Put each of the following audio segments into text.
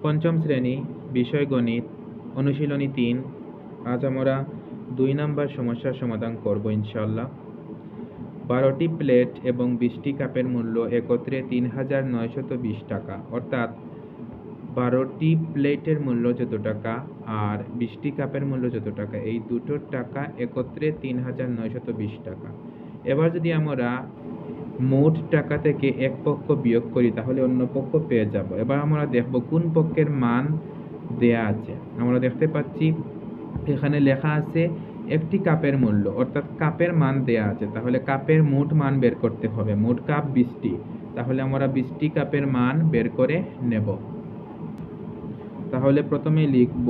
পঞ্চম শ্রেণী, বিষয় গণিত, অনুশীলনী 3। আজ আমরা 2 নম্বর সমস্যার সমাধান করব ইনশাআল্লাহ। 12টি প্লেট এবং 20টি কাপের মূল্য একত্রে ৩,৯২০ টাকা, অর্থাৎ 12টি প্লেটের মূল্য যত টাকা আর 20টি কাপের মূল্য যত টাকা, এই দুটোর টাকা একত্রে ৩,৯২০ টাকা। এবার যদি আমরা মোট টাকা থেকে এক পক্ষ বিয়োগ করি তাহলে অন্য পক্ষ পেয়ে যাব। এবার আমরা দেখব কোন পক্ষের মান দেয়া আছে। আমরা দেখতে পাচ্ছি এখানে লেখা আছে একটি কাপের মূল্য, অর্থাৎ কাপের মান দেয়া আছে, তাহলে কাপের মোট মান বের করতে হবে। মোট কাপ 20টি, তাহলে আমরা 20টি কাপের মান বের করে নেব। তাহলে প্রথমে লিখব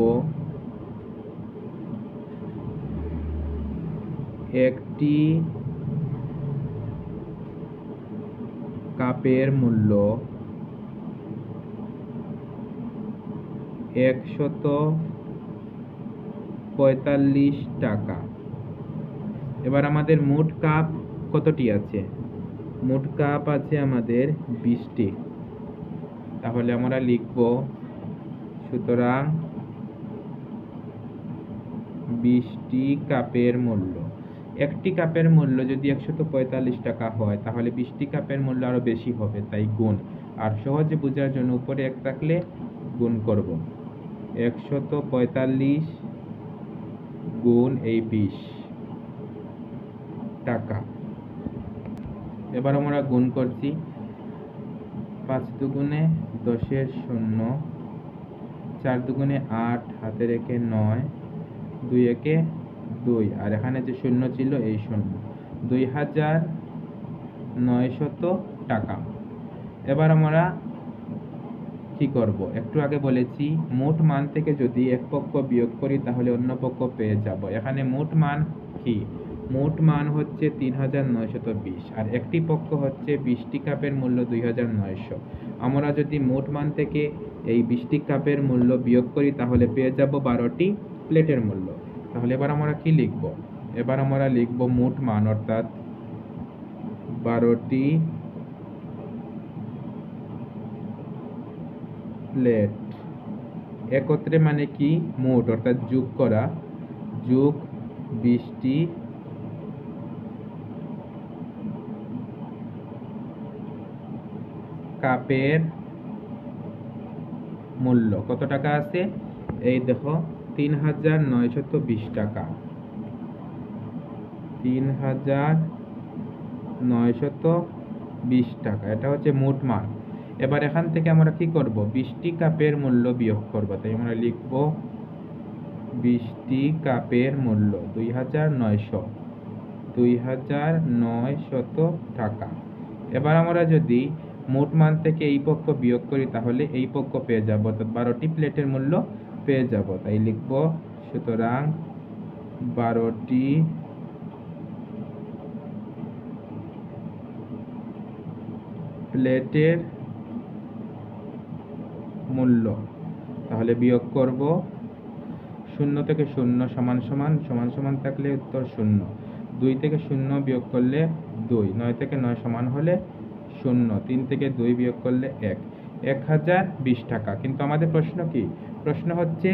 একটি কাপের মূল্য 145 টাকা। এবার আমাদের মোট কাপ কতটি আছে? মোট কাপ আছে আমাদের 20টি, তাহলে আমরা লিখব সুতরাং 20টি কাপের মূল্য। একটি কাপের মূল্য যদি 145 টাকা হয় তাহলে 20টি কাপের মূল্য আরো বেশি হবে, তাই গুণ। আর সহজে বোঝার জন্য উপরে 1 থাকলে গুণ করব। 145 গুণ এই 20 টাকা। এবার আমরা গুণ করছি। 5 দুগুণে 10 শূন্য, 4 দুগুণে 8, হাতে রেখে 9, 2 একে 2, আর এখানে যে শূন্য ছিল এই শূন্য, 2,900 টাকা। এবার আমরা কি করব? একটু আগে বলেছি মোট মান থেকে যদি এক পক্ষ বিয়োগ করি তাহলে অন্য পক্ষ পেয়ে যাব। এখানে মোট মান কি? মোট মান হচ্ছে 3,920, আর একটি পক্ষ হচ্ছে 20টি কাপের মূল্য 2,900। আমরা যদি মোট মান থেকে এই 20টি কাপের মূল্য বিয়োগ করি তাহলে পেয়ে যাব 12টি প্লেটের মূল্য। তাহলে এবার আমরা কি লিখব? এবার আমরা লিখব মোট মান, অর্থাৎ 12টি প্লেট একত্রে মানে কি? মোট, অর্থাৎ যোগ করা, যোগ 20টি কাপের মূল্য কত টাকা আছে? এই দেখো 3,920 টাকা। 3,920 টাকা, এটা হচ্ছে মোট মান। এবার এখান থেকে আমরা কি করব? 20টি কাপের মূল্য বিয়োগ করব, তাই আমরা লিখব 20টি কাপের মূল্য 2,900 টাকা। এবার আমরা যদি মোট মান থেকে এই পক্ষ বিয়োগ করি তাহলে এই পক্ষ পেয়ে যাব, অর্থাৎ 12টি প্লেটের মূল্য পেয়ে যাব, তাই লিখব সুতরাং 12টি প্লেটের মূল্য। তাহলে বিয়োগ করব, 0 থেকে 0 সমান সমান, সমান সমান থাকলে উত্তর 0। 2 থেকে 0 বিয়োগ করলে 2, 9 থেকে 9 সমান হলে 0, 3 থেকে 2 বিয়োগ করলে 1, 1,020 টাকা। কিন্তু আমাদের প্রশ্ন কি? প্রশ্ন হচ্ছে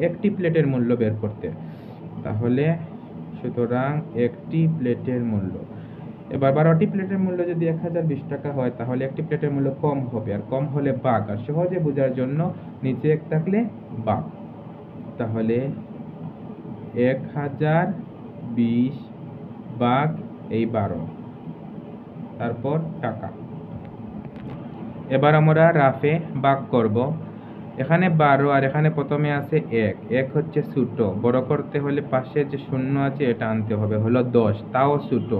একটি প্লেটের মূল্য বের করতে। তাহলে সুতরাং একটি প্লেটের মূল্য। এবার 12টি প্লেটের মূল্য যদি 1,020 টাকা হয় তাহলে একটি প্লেটের মূল্য কম হবে, আর কম হলে ভাগ, আর সহজে বোঝার জন্য নিচে 1 থাকলে ভাগ। তাহলে 1,020 ভাগ এই 12, তারপর টাকা। এবার আমরা রাফে ভাগ করব। এখানে 12 আর এখানে প্রথমে আছে 1, 1 হচ্ছে ছোট, বড় করতে হলে পাশে যে শূন্য আছে এটা আনতে হবে, হলো 10, তাও ছোট,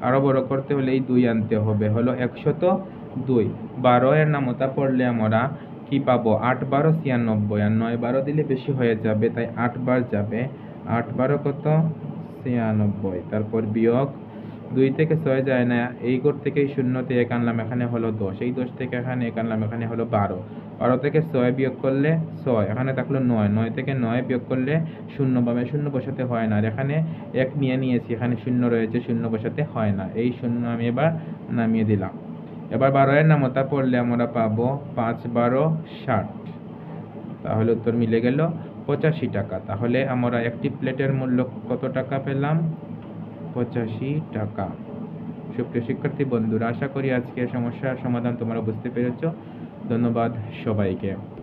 আরো বড় করতে হলে এই 2 আনতে হবে, হলো 102। 12 এর নামতা পড়লে আমরা কি পাবো? 8 12 96, আর 9 12 দিলে বেশি হয়ে যাবে, তাই 8 বার যাবে। 8 12 কত? 96। তারপর বিয়োগ, 2 থেকে 6 যায় না, এই ঘর থেকে এই শূন্যতে 1 আনলাম, এখানে হলো 10, এই 10 থেকে এখানে 1 আনলাম, এখানে হলো 12। 12 থেকে 6 বিয়োগ করলে 6, এখানে থাকলো 9, 9 থেকে 9 বিয়োগ করলে 0 পাবে, 0 বসাতে হয় না, আর এখানে 1 নিয়েছি, এখানে 0 রয়েছে, 0 বসাতে হয় না, এই 0 আমি এবার নামিয়ে দিলাম। এবার 12 এর নামতা পড়লে আমরা পাবো 5 12 60, তাহলে উত্তর মিলে গেল 85 টাকা। তাহলে আমরা একটি প্লেটের মূল্য কত টাকা পেলাম? 85 টাকা। সুপ্রিয় শিক্ষার্থী বন্ধুরা, আশা করি আজকের সমস্যার সমাধান তোমরা বুঝতে পেরেছ। ধন্যবাদ সবাইকে।